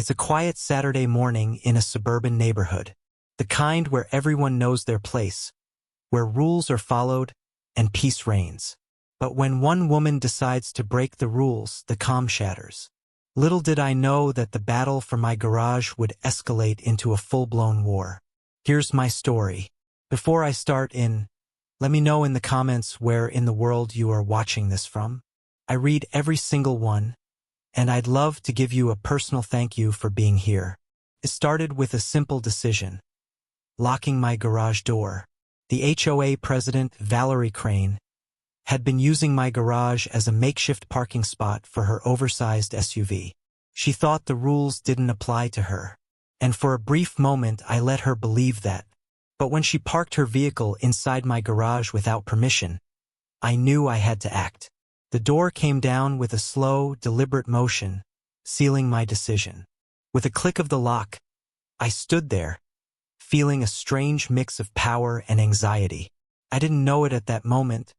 It's a quiet Saturday morning in a suburban neighborhood, the kind where everyone knows their place, where rules are followed and peace reigns. But when one woman decides to break the rules, the calm shatters. Little did I know that the battle for my garage would escalate into a full-blown war. Here's my story. Before I start let me know in the comments where in the world you are watching this from. I read every single one, and I'd love to give you a personal thank you for being here. It started with a simple decision: locking my garage door. The HOA president, Valerie Crane, had been using my garage as a makeshift parking spot for her oversized SUV. She thought the rules didn't apply to her, and for a brief moment I let her believe that. But when she parked her vehicle inside my garage without permission, I knew I had to act. The door came down with a slow, deliberate motion, sealing my decision. With a click of the lock, I stood there, feeling a strange mix of power and anxiety. I didn't know it at that moment,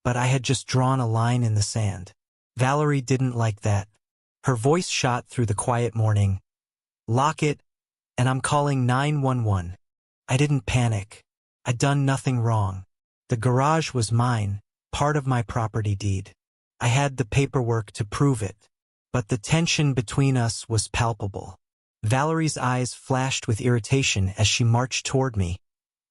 but I had just drawn a line in the sand. Valerie didn't like that. Her voice shot through the quiet morning. "Lock it, and I'm calling 911. I didn't panic. I'd done nothing wrong. The garage was mine, part of my property deed. I had the paperwork to prove it. But the tension between us was palpable. Valerie's eyes flashed with irritation as she marched toward me,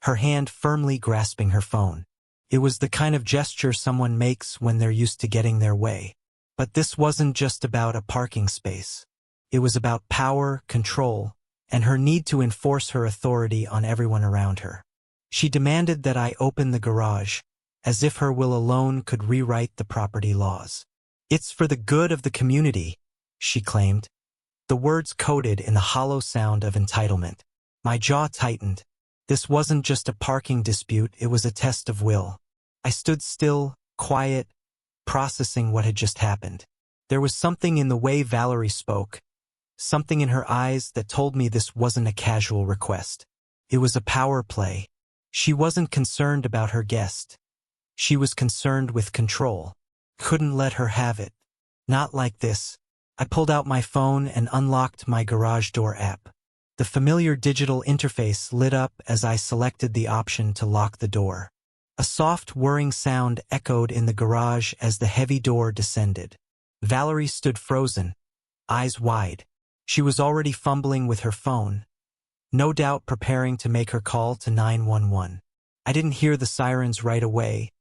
her hand firmly grasping her phone. It was the kind of gesture someone makes when they're used to getting their way. But this wasn't just about a parking space. It was about power, control, and her need to enforce her authority on everyone around her. She demanded that I open the garage, as if her will alone could rewrite the property laws. "It's for the good of the community," she claimed, the words coated in the hollow sound of entitlement. My jaw tightened. This wasn't just a parking dispute, it was a test of will. I stood still, quiet, processing what had just happened. There was something in the way Valerie spoke, something in her eyes that told me this wasn't a casual request. It was a power play. She wasn't concerned about her guest. She was concerned with control. Couldn't let her have it. Not like this. I pulled out my phone and unlocked my garage door app. The familiar digital interface lit up as I selected the option to lock the door. A soft whirring sound echoed in the garage as the heavy door descended. Valerie stood frozen, eyes wide. She was already fumbling with her phone, no doubt preparing to make her call to 911. I didn't hear the sirens right away,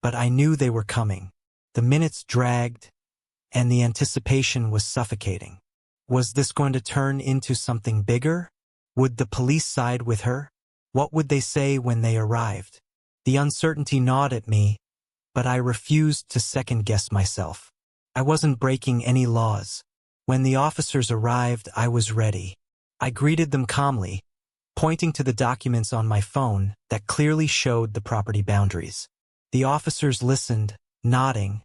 but I knew they were coming. The minutes dragged, and the anticipation was suffocating. Was this going to turn into something bigger? Would the police side with her? What would they say when they arrived? The uncertainty gnawed at me, but I refused to second-guess myself. I wasn't breaking any laws. When the officers arrived, I was ready. I greeted them calmly, pointing to the documents on my phone that clearly showed the property boundaries. The officers listened, nodding,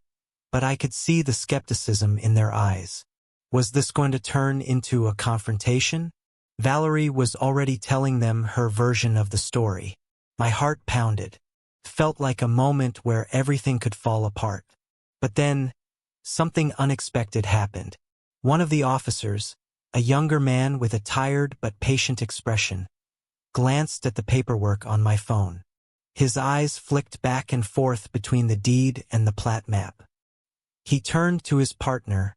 but I could see the skepticism in their eyes. Was this going to turn into a confrontation? Valerie was already telling them her version of the story. My heart pounded. Felt like a moment where everything could fall apart. But then, something unexpected happened. One of the officers, a younger man with a tired but patient expression, glanced at the paperwork on my phone. His eyes flicked back and forth between the deed and the plat map. He turned to his partner,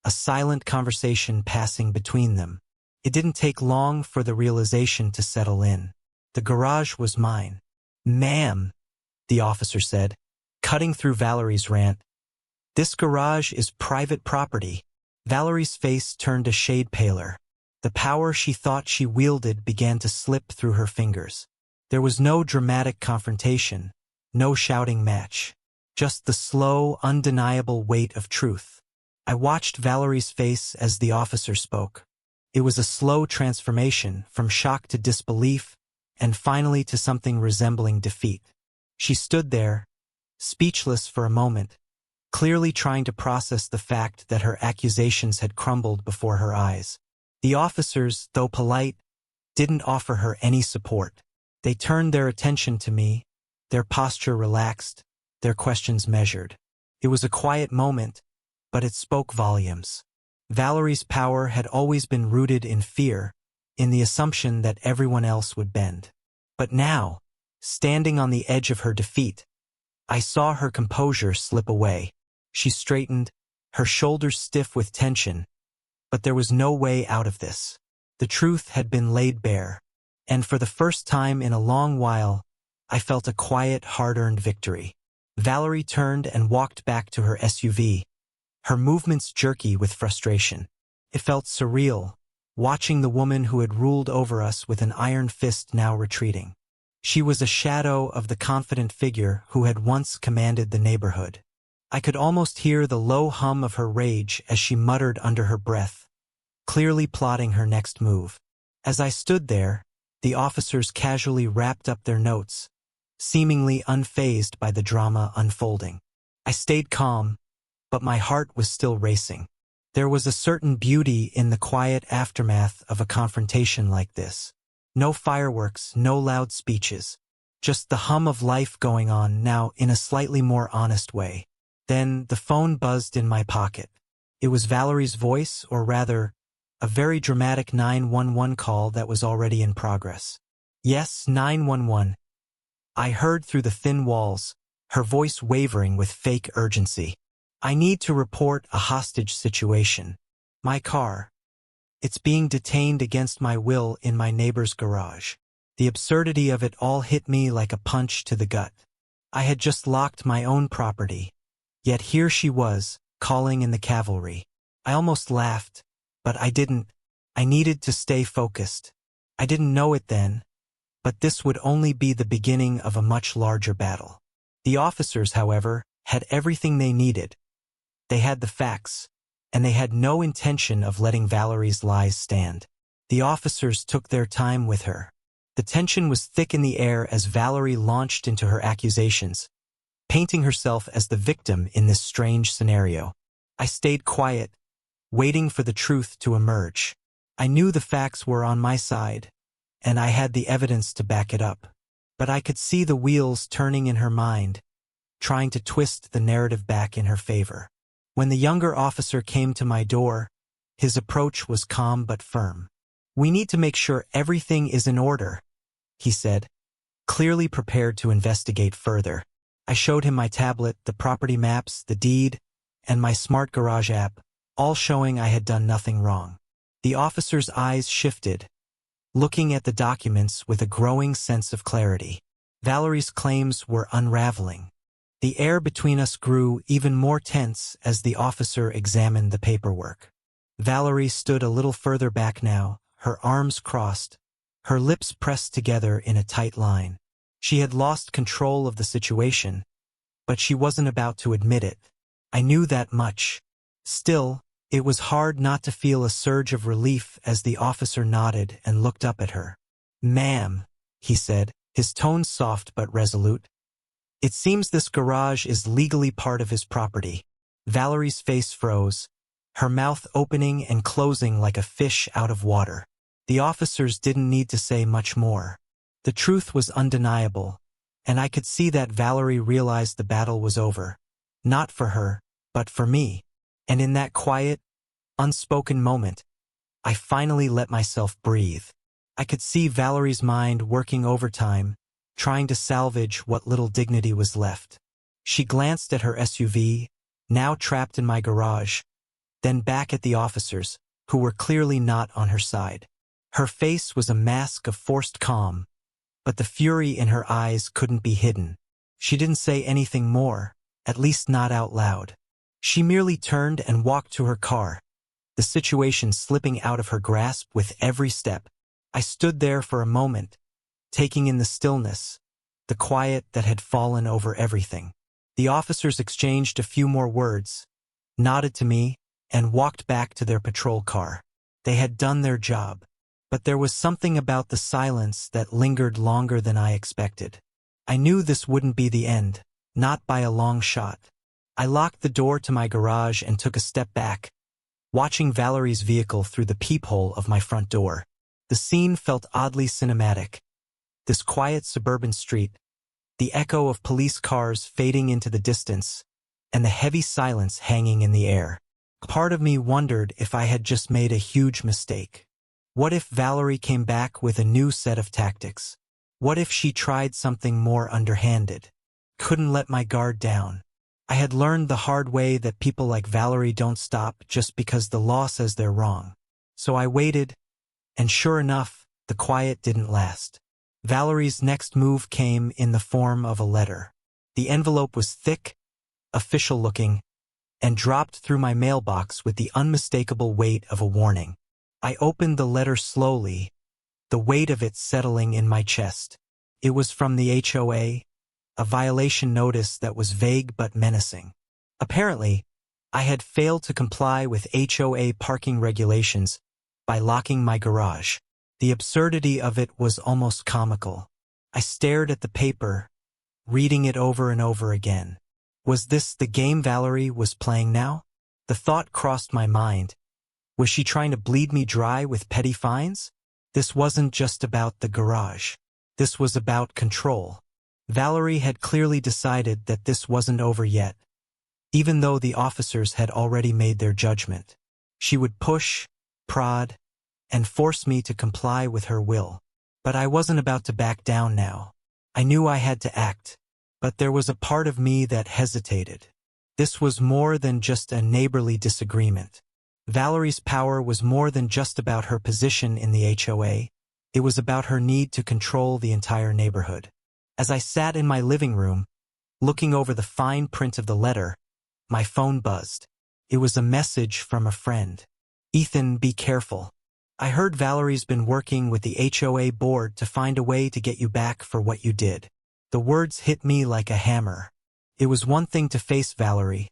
a silent conversation passing between them. It didn't take long for the realization to settle in. The garage was mine. "Ma'am," the officer said, cutting through Valerie's rant. "This garage is private property." Valerie's face turned a shade paler. The power she thought she wielded began to slip through her fingers. There was no dramatic confrontation, no shouting match, just the slow, undeniable weight of truth. I watched Valerie's face as the officer spoke. It was a slow transformation from shock to disbelief, and finally to something resembling defeat. She stood there, speechless for a moment, clearly trying to process the fact that her accusations had crumbled before her eyes. The officers, though polite, didn't offer her any support. They turned their attention to me, their posture relaxed, their questions measured. It was a quiet moment, but it spoke volumes. Valerie's power had always been rooted in fear, in the assumption that everyone else would bend. But now, standing on the edge of her defeat, I saw her composure slip away. She straightened, her shoulders stiff with tension, but there was no way out of this. The truth had been laid bare, and for the first time in a long while, I felt a quiet, hard-earned victory. Valerie turned and walked back to her SUV, her movements jerky with frustration. It felt surreal, watching the woman who had ruled over us with an iron fist now retreating. She was a shadow of the confident figure who had once commanded the neighborhood. I could almost hear the low hum of her rage as she muttered under her breath, clearly plotting her next move. As I stood there, the officers casually wrapped up their notes, seemingly unfazed by the drama unfolding. I stayed calm, but my heart was still racing. There was a certain beauty in the quiet aftermath of a confrontation like this. No fireworks, no loud speeches, just the hum of life going on now in a slightly more honest way. Then the phone buzzed in my pocket. It was Valerie's voice, or rather, a very dramatic 911 call that was already in progress. Yes, 911. I heard through the thin walls, her voice wavering with fake urgency. I need to report a hostage situation. My car. It's being detained against my will in my neighbor's garage. The absurdity of it all hit me like a punch to the gut. I had just locked my own property. Yet here she was, calling in the cavalry. I almost laughed, but I didn't. I needed to stay focused. I didn't know it then, but this would only be the beginning of a much larger battle. The officers, however, had everything they needed. They had the facts, and they had no intention of letting Valerie's lies stand. The officers took their time with her. The tension was thick in the air as Valerie launched into her accusations, painting herself as the victim in this strange scenario. I stayed quiet, waiting for the truth to emerge. I knew the facts were on my side, and I had the evidence to back it up. But I could see the wheels turning in her mind, trying to twist the narrative back in her favor. When the younger officer came to my door, his approach was calm but firm. "We need to make sure everything is in order," he said, clearly prepared to investigate further. I showed him my tablet, the property maps, the deed, and my smart garage app, all showing I had done nothing wrong. The officer's eyes shifted, looking at the documents with a growing sense of clarity. Valerie's claims were unraveling. The air between us grew even more tense as the officer examined the paperwork. Valerie stood a little further back now, her arms crossed, her lips pressed together in a tight line. She had lost control of the situation, but she wasn't about to admit it. I knew that much. Still, it was hard not to feel a surge of relief as the officer nodded and looked up at her. "Ma'am," he said, his tone soft but resolute. "It seems this garage is legally part of his property." Valerie's face froze, her mouth opening and closing like a fish out of water. The officers didn't need to say much more. The truth was undeniable, and I could see that Valerie realized the battle was over. Not for her, but for me. And in that quiet, unspoken moment, I finally let myself breathe. I could see Valerie's mind working overtime, trying to salvage what little dignity was left. She glanced at her SUV, now trapped in my garage, then back at the officers, who were clearly not on her side. Her face was a mask of forced calm, but the fury in her eyes couldn't be hidden. She didn't say anything more, at least not out loud. She merely turned and walked to her car, the situation slipping out of her grasp with every step. I stood there for a moment, taking in the stillness, the quiet that had fallen over everything. The officers exchanged a few more words, nodded to me, and walked back to their patrol car. They had done their job. But there was something about the silence that lingered longer than I expected. I knew this wouldn't be the end, not by a long shot. I locked the door to my garage and took a step back, watching Valerie's vehicle through the peephole of my front door. The scene felt oddly cinematic. This quiet suburban street, the echo of police cars fading into the distance, and the heavy silence hanging in the air. Part of me wondered if I had just made a huge mistake. What if Valerie came back with a new set of tactics? What if she tried something more underhanded? Couldn't let my guard down. I had learned the hard way that people like Valerie don't stop just because the law says they're wrong. So I waited, and sure enough, the quiet didn't last. Valerie's next move came in the form of a letter. The envelope was thick, official-looking, and dropped through my mailbox with the unmistakable weight of a warning. I opened the letter slowly, the weight of it settling in my chest. It was from the HOA, a violation notice that was vague but menacing. Apparently, I had failed to comply with HOA parking regulations by locking my garage. The absurdity of it was almost comical. I stared at the paper, reading it over and over again. Was this the game Valerie was playing now? The thought crossed my mind. Was she trying to bleed me dry with petty fines? This wasn't just about the garage. This was about control. Valerie had clearly decided that this wasn't over yet, even though the officers had already made their judgment. She would push, prod, and force me to comply with her will. But I wasn't about to back down now. I knew I had to act. But there was a part of me that hesitated. This was more than just a neighborly disagreement. Valerie's power was more than just about her position in the HOA. It was about her need to control the entire neighborhood. As I sat in my living room, looking over the fine print of the letter, my phone buzzed. It was a message from a friend. "Ethan, be careful. I heard Valerie's been working with the HOA board to find a way to get you back for what you did." The words hit me like a hammer. It was one thing to face Valerie,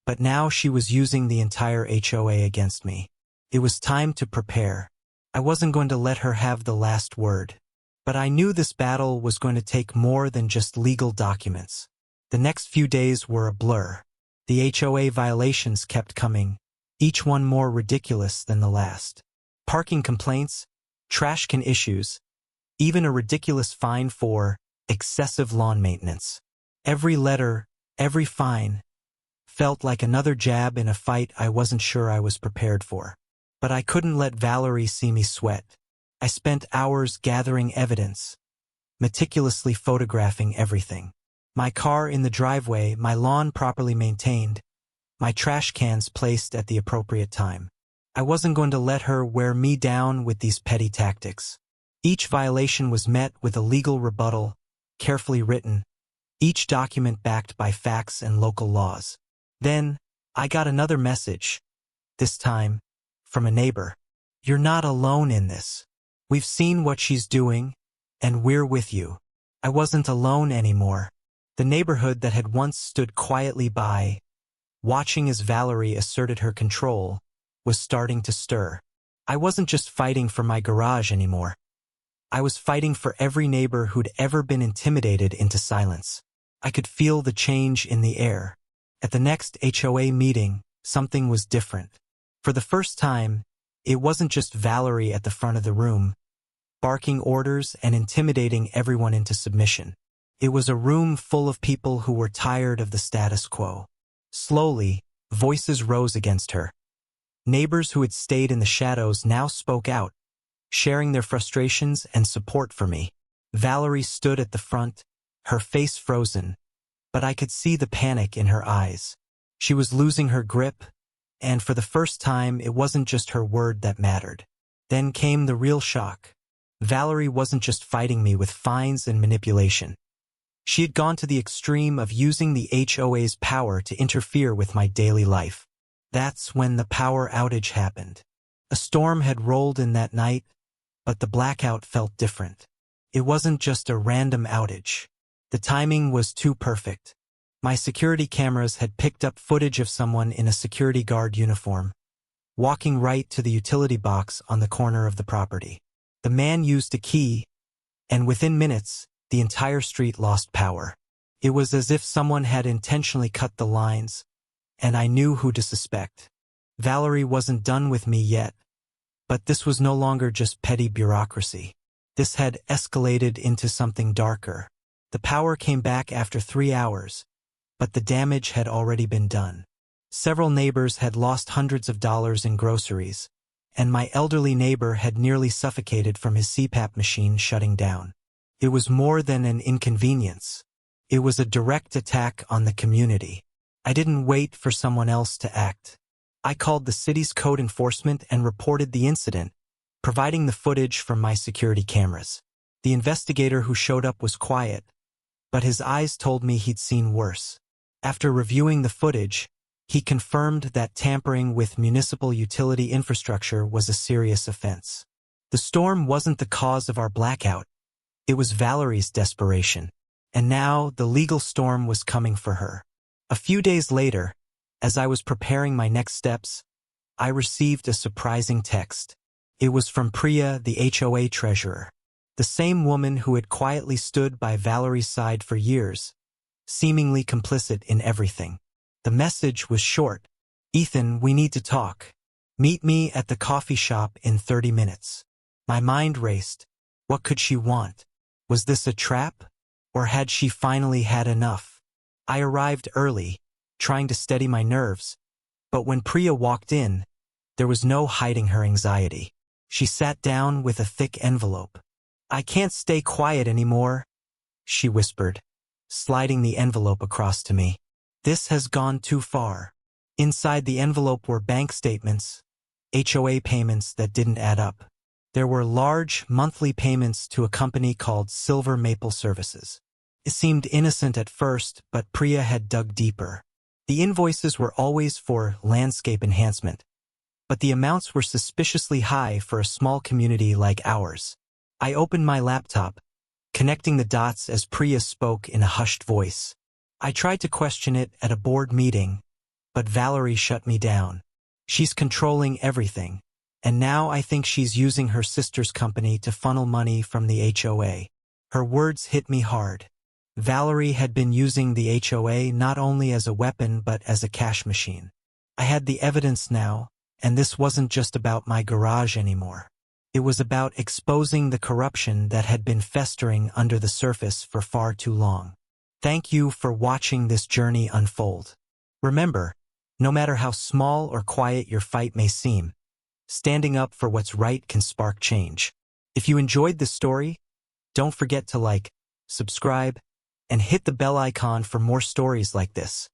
but now she was using the entire HOA against me. It was time to prepare. I wasn't going to let her have the last word. But I knew this battle was going to take more than just legal documents. The next few days were a blur. The HOA violations kept coming, each one more ridiculous than the last. Parking complaints, trash can issues, even a ridiculous fine for excessive lawn maintenance. Every letter, every fine, felt like another jab in a fight I wasn't sure I was prepared for. But I couldn't let Valerie see me sweat. I spent hours gathering evidence, meticulously photographing everything. My car in the driveway, my lawn properly maintained, my trash cans placed at the appropriate time. I wasn't going to let her wear me down with these petty tactics. Each violation was met with a legal rebuttal, carefully written, each document backed by facts and local laws. Then, I got another message, this time, from a neighbor. "You're not alone in this. We've seen what she's doing, and we're with you." I wasn't alone anymore. The neighborhood that had once stood quietly by, watching as Valerie asserted her control, was starting to stir. I wasn't just fighting for my garage anymore. I was fighting for every neighbor who'd ever been intimidated into silence. I could feel the change in the air. At the next HOA meeting, something was different. For the first time, it wasn't just Valerie at the front of the room, barking orders and intimidating everyone into submission. It was a room full of people who were tired of the status quo. Slowly, voices rose against her. Neighbors who had stayed in the shadows now spoke out, sharing their frustrations and support for me. Valerie stood at the front, her face frozen, but I could see the panic in her eyes. She was losing her grip, and for the first time it wasn't just her word that mattered. Then came the real shock. Valerie wasn't just fighting me with fines and manipulation. She had gone to the extreme of using the HOA's power to interfere with my daily life. That's when the power outage happened. A storm had rolled in that night, but the blackout felt different. It wasn't just a random outage. The timing was too perfect. My security cameras had picked up footage of someone in a security guard uniform, walking right to the utility box on the corner of the property. The man used a key, and within minutes, the entire street lost power. It was as if someone had intentionally cut the lines, and I knew who to suspect. Valerie wasn't done with me yet, but this was no longer just petty bureaucracy. This had escalated into something darker. The power came back after 3 hours, but the damage had already been done. Several neighbors had lost hundreds of dollars in groceries, and my elderly neighbor had nearly suffocated from his CPAP machine shutting down. It was more than an inconvenience. It was a direct attack on the community. I didn't wait for someone else to act. I called the city's code enforcement and reported the incident, providing the footage from my security cameras. The investigator who showed up was quiet, but his eyes told me he'd seen worse. After reviewing the footage, he confirmed that tampering with municipal utility infrastructure was a serious offense. The storm wasn't the cause of our blackout. It was Valerie's desperation. And now the legal storm was coming for her. A few days later, as I was preparing my next steps, I received a surprising text. It was from Priya, the HOA treasurer, the same woman who had quietly stood by Valerie's side for years, seemingly complicit in everything. The message was short. "Ethan, we need to talk. Meet me at the coffee shop in 30 minutes. My mind raced. What could she want? Was this a trap? Or had she finally had enough? I arrived early, trying to steady my nerves, but when Priya walked in, there was no hiding her anxiety. She sat down with a thick envelope. "I can't stay quiet anymore," she whispered, sliding the envelope across to me. "This has gone too far." Inside the envelope were bank statements, HOA payments that didn't add up. There were large monthly payments to a company called Silver Maple Services. It seemed innocent at first, but Priya had dug deeper. The invoices were always for landscape enhancement, but the amounts were suspiciously high for a small community like ours. I opened my laptop, connecting the dots as Priya spoke in a hushed voice. I tried to question it at a board meeting, but Valerie shut me down. "She's controlling everything, and now I think she's using her sister's company to funnel money from the HOA." Her words hit me hard. Valerie had been using the HOA not only as a weapon but as a cash machine. I had the evidence now, and this wasn't just about my garage anymore. It was about exposing the corruption that had been festering under the surface for far too long. Thank you for watching this journey unfold. Remember, no matter how small or quiet your fight may seem, standing up for what's right can spark change. If you enjoyed this story, don't forget to like, subscribe, and hit the bell icon for more stories like this.